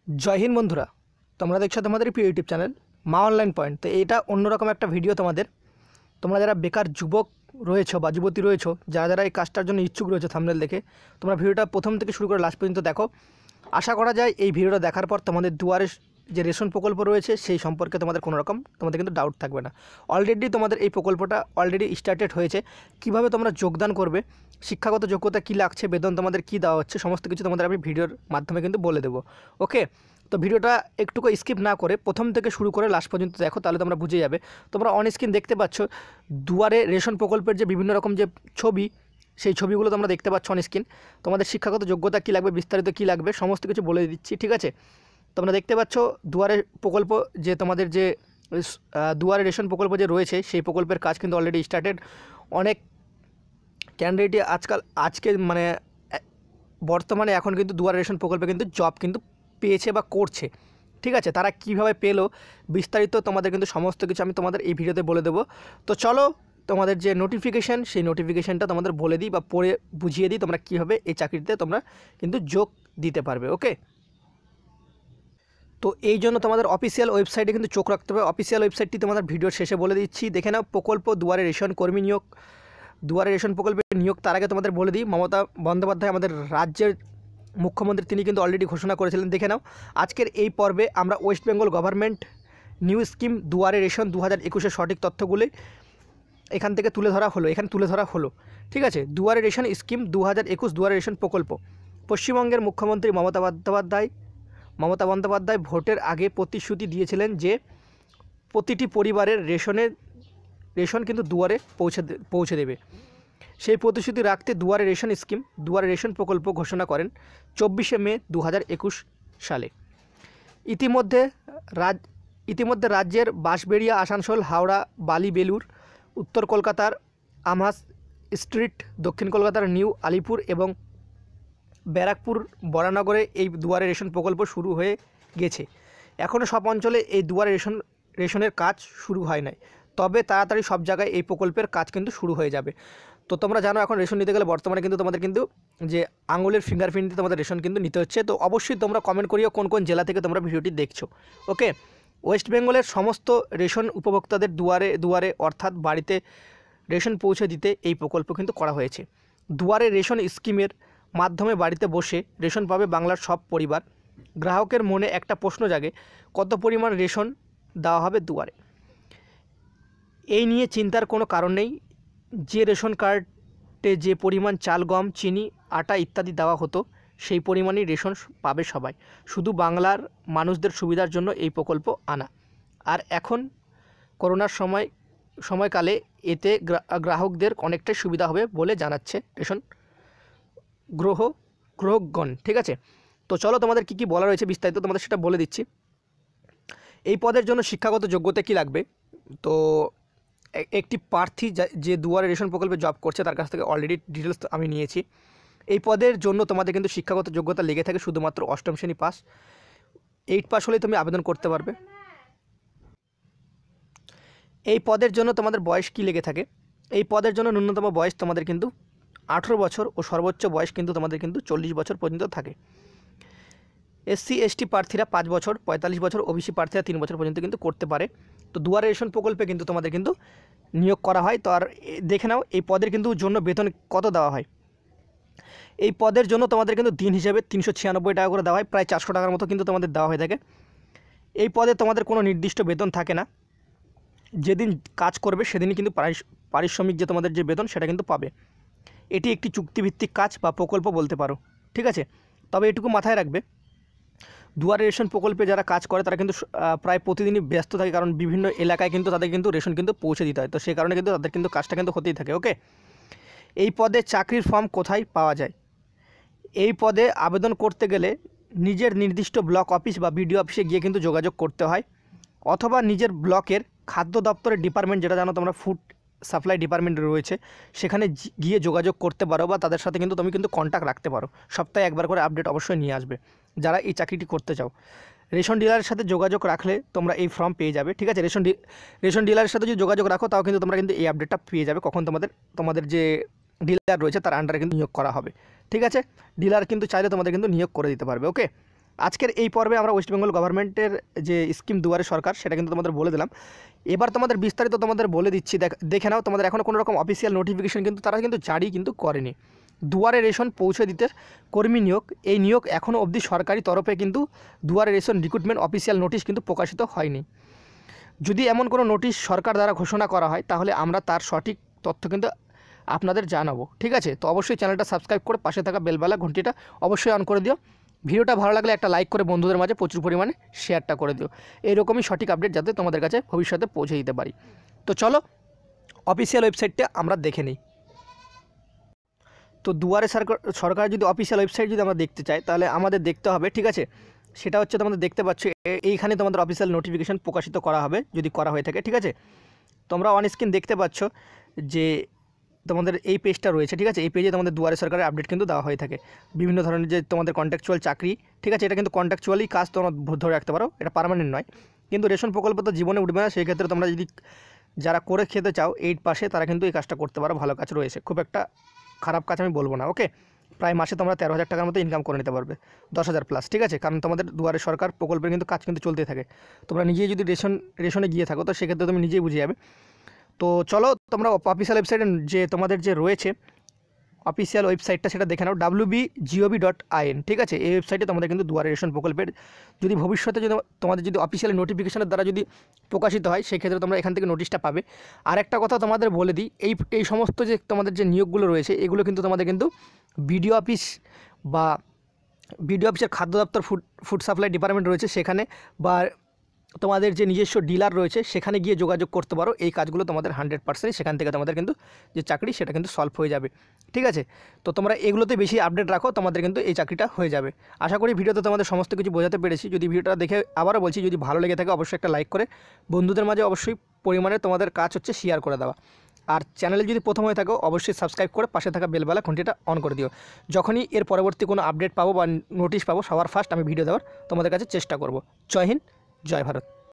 जय हिंद बंधुरा তোমরা দেখছো তোমাদের প্রিয় ইউটিউব চ্যানেল মা অনলাইন পয়েন্ট। তো এটা অন্যরকম একটা ভিডিও তোমাদের। তোমরা যারা বেকার যুবক রয়েছো বা যুবতী রয়েছো, যারা যারা এই কাজটার জন্য ইচ্ছুক রয়েছে, থাম্বনেল দেখে তোমরা ভিডিওটা প্রথম থেকে শুরু করে লাস্ট পর্যন্ত দেখো। আশা করা যায় এই ভিডিওটা দেখার পর তোমাদের দুয়ারে যে রেশন প্রকল্প রয়েছে সেই সম্পর্কে তোমাদের কোনো রকম তোমাদের কিন্তু ডাউট থাকবে না। অলরেডি তোমাদের এই প্রকল্পটা অলরেডি স্টার্টেড হয়েছে। কিভাবে তোমরা যোগদান করবে, শিক্ষাগত যোগ্যতা কী লাগছে, বেতন তোমাদের কী দেওয়া হচ্ছে, সমস্ত কিছু তোমাদের আমি ভিডিওর মাধ্যমে কিন্তু বলে দেবো। ওকে, তো ভিডিওটা একটুকু স্কিপ না করে প্রথম থেকে শুরু করে লাস্ট পর্যন্ত দেখো, তাহলে তোমরা বুঝে যাবে। তোমরা অন স্ক্রিন দেখতে পাচ্ছ দুয়ারে রেশন প্রকল্পের যে বিভিন্ন রকম যে ছবি, সেই ছবিগুলো তোমরা দেখতে পাচ্ছ অন স্ক্রিন। তোমাদের শিক্ষাগত যোগ্যতা কী লাগবে, বিস্তারিত কী লাগবে, সমস্ত কিছু বলে দিচ্ছি, ঠিক আছে। তোমরা দেখতে পাচ্ছ দুয়ারে প্রকল্প যে তোমাদের যে দুয়ারে রেশন প্রকল্প যে রয়েছে সেই প্রকল্পের কাজ কিন্তু অলরেডি স্টার্টেড। অনেক ক্যান্ডিডেটই আজকে মানে বর্তমানে এখন কিন্তু দুয়ারে রেশন প্রকল্পে কিন্তু জব কিন্তু পেয়েছে বা করছে, ঠিক আছে। তারা কিভাবে পেলো বিস্তারিত তোমাদের কিন্তু সমস্ত কিছু আমি তোমাদের এই ভিডিওতে বলে দেবো। তো চলো তোমাদের যে নোটিফিকেশান, সেই নোটিফিকেশানটা তোমাদের বলে দিই বা পড়ে বুঝিয়ে দিই তোমরা কীভাবে এই চাকরিতে তোমরা কিন্তু যোগ দিতে পারবে। ওকে, তো এই জন্য তোমাদের অফিসিয়াল ওয়েবসাইটে কিন্তু চোখ রাখতে হবে। অফিসিয়াল ওয়েবসাইটটি তোমাদের ভিডিওর শেষে বলে দিচ্ছি, দেখে নাও। প্রকল্প দুয়ারে রেশন কর্মী নিয়োগ, দুয়ারে রেশন প্রকল্পে নিয়োগ। তার আগে তোমাদের বলে দিই, মমতা বন্দ্যোপাধ্যায় আমাদের রাজ্যের মুখ্যমন্ত্রী, তিনি কিন্তু অলরেডি ঘোষণা করেছিলেন। দেখে নাও, আজকের এই পর্বে আমরা West Bengal government new scheme দুয়ারে রেশন 2021-এর সঠিক তথ্যগুলি এখান থেকে তুলে ধরা হলো, ঠিক আছে। দুয়ারে রেশন স্কিম 2021 দুয়ারে রেশন প্রকল্প। পশ্চিমবঙ্গের মুখ্যমন্ত্রী মমতা বন্দ্যোপাধ্যায় ভোটের আগে প্রতিশ্রুতি দিয়েছিলেন যে প্রতিটি পরিবারের রেশন কিন্তু দুয়ারে পৌঁছে দেবে। সেই প্রতিশ্রুতি রাখতে দুয়ারে রেশন স্কিম দুয়ারে রেশন প্রকল্প ঘোষণা করেন 24শে মে 2021 সালে। ইতিমধ্যে রাজ্যের বাঁশবেড়িয়া, আসানসোল, হাওড়া, বালি, বেলুর, উত্তর কলকাতার আমহাস স্ট্রিট, দক্ষিণ কলকাতার নিউ আলিপুর এবং ব্যারাকপুর, বরানগরে এই দুয়ারে রেশন প্রকল্প শুরু হয়ে গেছে। এখনও সব অঞ্চলে এই দুয়ারে রেশনের কাজ শুরু হয় নাই, তবে তাড়াতাড়ি সব জায়গায় এই প্রকল্পের কাজ কিন্তু শুরু হয়ে যাবে। তো তোমরা জানো এখন রেশন নিতে গেলে বর্তমানে কিন্তু তোমাদের কিন্তু যে আঙুলের ফিঙ্গারপ্রিন্ট দিয়ে তোমাদের রেশন কিন্তু নিতে হচ্ছে। তো অবশ্যই তোমরা কমেন্ট করিও কোন কোন জেলা থেকে তোমরা ভিডিওটি দেখছো। ওকে, ওয়েস্ট বেঙ্গলের সমস্ত রেশন উপভোক্তাদের দুয়ারে দুয়ারে অর্থাৎ বাড়িতে রেশন পৌঁছে দিতে এই প্রকল্প কিন্তু করা হয়েছে। দুয়ারে রেশন স্কিমের মাধ্যমে বাড়িতে বসে রেশন পাবে বাংলার সব পরিবার। গ্রাহকের মনে একটা প্রশ্ন জাগে, কত পরিমাণ রেশন দেওয়া হবে দুয়ারে। এই নিয়ে চিন্তার কোনো কারণ নেই। যে রেশন কার্ডে যে পরিমাণ চাল, গম, চিনি, আটা ইত্যাদি দেওয়া হতো সেই পরিমাণই রেশন পাবে সবাই। শুধু বাংলার মানুষদের সুবিধার জন্য এই প্রকল্প আনা। আর এখন করোনার সময়কালে এতে গ্রাহকদের অনেকটাই সুবিধা হবে বলে জানাচ্ছে রেশন গ্রাহকগণ, ঠিক আছে। তো চলো তোমাদের কী কী বলা রয়েছে বিস্তারিত তোমাদের সেটা বলে দিচ্ছি। এই পদের জন্য শিক্ষাগত যোগ্যতা কী লাগবে, তো একটি প্রার্থী যে দুয়ারে রেশন প্রকল্পে জব করছে তার কাছ থেকে অলরেডি ডিটেলস আমি নিয়েছি। এই পদের জন্য তোমাদের কিন্তু শিক্ষাগত যোগ্যতা লেগে থাকে শুধুমাত্র 8ম শ্রেণী পাস, 8 পাস হলেই তুমি আবেদন করতে পারবে। এই পদের জন্য তোমাদের বয়স কী লেগে থাকে, এই পদের জন্য ন্যূনতম বয়স তোমাদের কিন্তু 18 বছর ও সর্বোচ্চ বয়স কিন্তু তোমাদের কিন্তু 40 বছর পর্যন্ত থাকে। SC ST প্রার্থীরা 5 বছর, 45 বছর, OBC প্রার্থীরা 3 বছর পর্যন্ত কিন্তু করতে পারে। তো দুয়ারে রেশন প্রকল্পে কিন্তু তোমাদের কিন্তু নিয়োগ করা হয়। তো আর দেখে নাও এই পদের কিন্তু জন্য বেতন কত দেওয়া হয়। এই পদের জন্য তোমাদের কিন্তু দিন হিসেবে 396 টাকা করে দেওয়া হয়, প্রায় 400 টাকার মতো কিন্তু তোমাদের দেওয়া হয়ে থাকে। এই পদে তোমাদের কোনো নির্দিষ্ট বেতন থাকে না, যেদিন কাজ করবে সেদিনই কিন্তু পারিশ্রমিক যে তোমাদের যে বেতন সেটা কিন্তু পাবে। এটি একটি চুক্তিভিত্তিক কাজ বা প্রকল্প বলতে পারো, ঠিক আছে। তবে এটুকু মাথায় রাখবে, দুয়ারে রেশন প্রকল্পে যারা কাজ করে তারা কিন্তু প্রায় প্রতিদিনই ব্যস্ত থাকে, কারণ বিভিন্ন এলাকায় কিন্তু তাদের কিন্তু রেশন কিন্তু পৌঁছে দিতে হয়। তো সেই কারণে কিন্তু তাদের কিন্তু কাজটা কিন্তু হতেই থাকে। ওকে, এই পদে চাকরির ফর্ম কোথায় পাওয়া যায়। এই পদে আবেদন করতে গেলে নিজের নির্দিষ্ট ব্লক অফিস বা বিডিও অফিসে গিয়ে কিন্তু যোগাযোগ করতে হয়, অথবা নিজের ব্লকের খাদ্য দপ্তরের ডিপার্টমেন্ট, যেটা জানো তোমরা ফুড সাপ্লাই ডিপার্টমেন্ট রয়েছে, সেখানে গিয়ে যোগাযোগ করতে পারো বা তাদের সাথে কিন্তু তুমি কিন্তু কন্ট্যাক্ট রাখতে পারো। সপ্তাহে একবার করে আপডেট অবশ্যই নিয়ে আসবে যারা এই চাকরিটি করতে চাও। রেশন ডিলারের সাথে যোগাযোগ রাখলে তোমরা এই ফর্ম পেয়ে যাবে, ঠিক আছে। রেশন ডিলারের সাথে যদি যোগাযোগ রাখো তাও কিন্তু তোমরা কিন্তু এই আপডেটটা পেয়ে যাবে কখন তোমাদের যে ডিলার রয়েছে তার আন্ডারে কিন্তু নিয়োগ করা হবে, ঠিক আছে। ডিলার কিন্তু চাইলে তোমাদের কিন্তু নিয়োগ করে দিতে পারবে। ওকে, আজকের এই পর্বে আমরা ওয়েস্ট বেঙ্গল গভর্নমেন্টের যে স্কিম দুয়ারে সরকার সেটা কিন্তু তোমাদের বলে দিলাম। এবার তোমাদের বিস্তারিত তোমাদের বলে দিচ্ছি, দেখে নাও। তোমাদের এখনও কোনো রকম অফিসিয়াল নোটিফিকেশন কিন্তু তারা কিন্তু জারি কিন্তু করেনি। দুয়ারে রেশন পৌঁছে দিতে কর্মী নিয়োগ, এই নিয়োগ এখনও অবধি সরকারি তরফে কিন্তু দুয়ারে রেশন রিক্রুটমেন্ট অফিসিয়াল নোটিশ কিন্তু প্রকাশিত হয়নি। যদি এমন কোনো নোটিশ সরকার দ্বারা ঘোষণা করা হয় তাহলে আমরা তার সঠিক তথ্য কিন্তু আপনাদের জানাবো, ঠিক আছে? তো অবশ্যই চ্যানেলটা সাবস্ক্রাইব করে পাশে থাকা বেলবেলা ঘন্টিটা অবশ্যই অন করে দিও। ভিডিওটা ভালো লাগলে একটা লাইক করে বন্ধুদের মাঝে প্রচুর পরিমাণে শেয়ারটা করে দিও। এইরকমই সঠিক আপডেট যাতে তোমাদের কাছে ভবিষ্যতে পৌঁছে দিতে পারি। তো চলো অফিসিয়াল ওয়েবসাইটটা আমরা দেখে নিই। তো দুয়ারে সরকার যদি অফিসিয়াল ওয়েবসাইট যদি আমরা দেখতে চাই তাহলে আমাদের দেখতে হবে, ঠিক আছে? সেটা হচ্ছে তোমাদের দেখতে পাচ্ছ এইখানে তোমাদের অফিসিয়াল নোটিফিকেশান প্রকাশিত করা হবে যদি করা হয়ে থাকে, ঠিক আছে? তোমরা অন স্ক্রিন দেখতে পাচ্ছ যে তোমাদের এই পেজটা রয়েছে, ঠিক আছে? এই পেজে তোমাদের দুয়ারে সরকারের আপডেট কিন্তু দেওয়া হয়ে থাকে বিভিন্ন ধরনের যে তোমাদের কন্ট্রাকচুয়াল চাকরি, ঠিক আছে? এটা কিন্তু কন্ট্রাকচুয়ালি কাজ তোমরা ধরে রাখতে পারো, এটা পার্মানেন্ট নয়। কিন্তু রেশন প্রকল্প তো জীবনে উঠবে না, সেই ক্ষেত্রে তোমরা যদি যারা করে খেতে চাও 8 পাশে তারা কিন্তু এই কাজটা করতে পারো। ভালো কাজ রয়েছে, খুব একটা খারাপ কাজ আমি বলবো না, ওকে? প্রায় মাসে তোমরা 13,000 টাকার মতো ইনকাম করে নিতে পারবে, 10,000 প্লাস, ঠিক আছে? কারণ তোমাদের দুয়ারে সরকার প্রকল্পের কিন্তু কাজ কিন্তু চলতেই থাকে। তোমরা নিজেই যদি রেশনে গিয়ে থাকো তো সেক্ষেত্রে তুমি নিজেই বুঝে যাবে। তো চলো তোমরা অফিসিয়াল ওয়েবসাইটে যে তোমাদের যে রয়েছে অফিসিয়াল ওয়েবসাইটটা সেটা দেখে নাও, wbgov.in, ঠিক আছে? এই ওয়েবসাইটে তোমাদের কিন্তু দুয়ারে রেশন প্রকল্পের যদি ভবিষ্যতে যদি তোমাদের যদি অফিসিয়াল নোটিফিকেশনের দ্বারা যদি প্রকাশিত হয় সেক্ষেত্রে তোমরা এখান থেকে নোটিশটা পাবে। আর একটা কথা তোমাদের বলে দিই, এই সমস্ত যে তোমাদের যে নিয়োগগুলো রয়েছে এগুলো কিন্তু তোমাদের কিন্তু বিডিও অফিস বা বিডিও অফিসের খাদ্য দপ্তর ফুড সাপ্লাই ডিপার্টমেন্ট রয়েছে সেখানে, বা তোমাদের যে নিজস্ব ডিলার রয়েছে সেখানে গিয়ে যোগাযোগ করতে পারো। এই কাজগুলো তোমাদের 100% সেখান থেকে তোমাদের কিন্তু যে চাকরি সেটা কিন্তু সলভ হয়ে যাবে, ঠিক আছে? তো তোমরা এগুলোতে বেশি আপডেট রাখো, তোমাদের কিন্তু এই চাকরিটা হয়ে যাবে। আশা করি ভিডিওতে তোমাদের সমস্ত কিছু বোঝাতে পেরেছি। যদি ভিডিওটা দেখে আবারও বলছি, যদি ভালো লেগে থাকে অবশ্যই একটা লাইক করে বন্ধুদের মাঝে অবশ্যই পরিমাণে তোমাদের কাজ হচ্ছে শেয়ার করে দেওয়া। আর চ্যানেলে যদি প্রথম হয়ে থাকো অবশ্যই সাবস্ক্রাইব করে পাশে থাকা বেলবেলা ঘন্টিটা অন করে দিও। যখনই এর পরবর্তী কোনো আপডেট পাবো বা নোটিশ পাবো সবার ফার্স্ট আমি ভিডিও দেওয়ার তোমাদের কাছে চেষ্টা করব। জয় হিন্দ, জয় ভারত।